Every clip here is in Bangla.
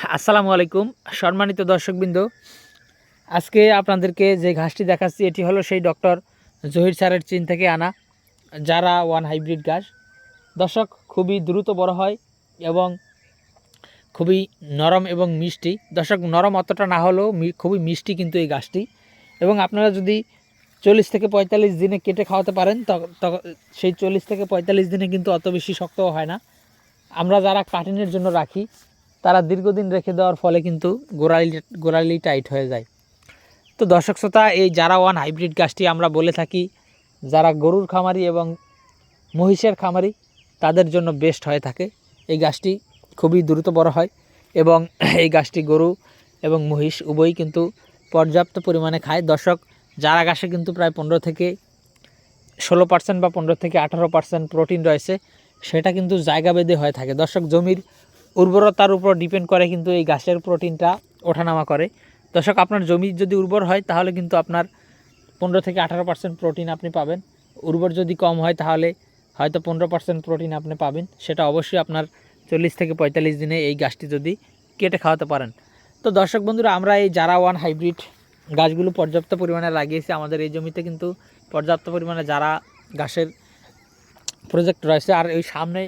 আসসালামু আলাইকুম সম্মানিত দর্শকবৃন্দ, আজকে আপনাদেরকে যে ঘাসটি দেখাচ্ছি এটি হলো সেই ডক্টর জহির স্যারের চীন থেকে আনা জারা ওয়ান হাইব্রিড ঘাস। দর্শক, খুবই দ্রুত বড় হয় এবং খুবই নরম এবং মিষ্টি। দর্শক, নরম অতটা না হলেও খুবই মিষ্টি কিন্তু এই ঘাসটি। এবং আপনারা যদি 40 থেকে 45 দিনে কেটে খাওয়াতে পারেন সেই 40 থেকে 45 দিনে কিন্তু অত বেশি শক্তও হয় না। আমরা যারা কাটিনের জন্য রাখি তারা দীর্ঘদিন রেখে দেওয়ার ফলে কিন্তু গোড়ালি টাইট হয়ে যায়। তো দর্শক শ্রোতা, এই জারা ওয়ান হাইব্রিড গাছটি আমরা বলে থাকি যারা গরুর খামারি এবং মহিষের খামারি তাদের জন্য বেস্ট হয়ে থাকে। এই গাছটি খুবই দ্রুত বড় হয় এবং এই গাছটি গরু এবং মহিষ উভয়ই কিন্তু পর্যাপ্ত পরিমাণে খায়। দর্শক, জারা ঘাসে কিন্তু প্রায় 15 থেকে 16% বা 15 থেকে 18% প্রোটিন রয়েছে। সেটা কিন্তু জায়গা ভেদে হয়ে থাকে। দর্শক, জমির উর্বরতার উপর ডিপেন্ড করে কিন্তু এই ঘাসের প্রোটিনটা ওঠানামা করে। দর্শক, আপনার জমি যদি উর্বর হয় তাহলে কিন্তু আপনার 15 থেকে 18% প্রোটিন আপনি পাবেন। উর্বর যদি কম হয় তাহলে হয়তো 15% প্রোটিন আপনি পাবেন। সেটা অবশ্যই আপনার 40 থেকে 45 দিনে এই গাছটি যদি কেটে খাওয়াতে পারেন। তো দর্শক বন্ধুরা, আমরা এই জারা ওয়ান হাইব্রিড গাছগুলো পর্যাপ্ত পরিমাণে লাগিয়েছি। আমাদের এই জমিতে কিন্তু পর্যাপ্ত পরিমাণে জারা ঘাসের প্রজেক্ট রয়েছে। আর এই সামনে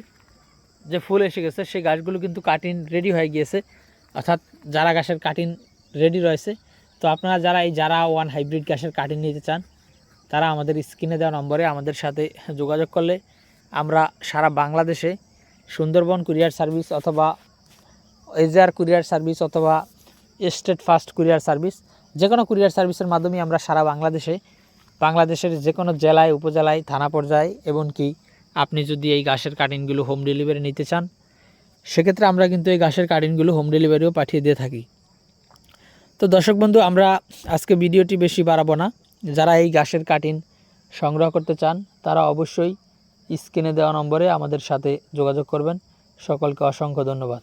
যে ফুল এসে গেছে সেই গাছগুলো কিন্তু কাটিং রেডি হয়ে গিয়েছে, অর্থাৎ জারা ঘাসের কাটিং রেডি রয়েছে। তো আপনারা যারা এই জারা ওয়ান হাইব্রিড ঘাসের কাটিং নিতে চান তারা আমাদের স্ক্রিনে দেওয়া নম্বরে আমাদের সাথে যোগাযোগ করলে আমরা সারা বাংলাদেশে সুন্দরবন কুরিয়ার সার্ভিস অথবা এজার কুরিয়ার সার্ভিস অথবা স্টেট ফাস্ট কুরিয়ার সার্ভিস, যে কোনো কুরিয়ার সার্ভিসের মাধ্যমে আমরা সারা বাংলাদেশের যে কোনো জেলায়, উপজেলায়, থানা পর্যায়ে, এমনকি আপনি যদি এই ঘাসের কাটিংগুলো হোম ডেলিভারি নিতে চান সেক্ষেত্রে আমরা কিন্তু এই ঘাসের কাটিংগুলো হোম ডেলিভারিও পাঠিয়ে দিয়ে থাকি। তো দর্শক বন্ধু, আমরা আজকে ভিডিওটি বেশি বাড়াবো না। যারা এই ঘাসের কাটিং সংগ্রহ করতে চান তারা অবশ্যই স্ক্রিনে দেওয়া নম্বরে আমাদের সাথে যোগাযোগ করবেন। সকলকে অসংখ্য ধন্যবাদ।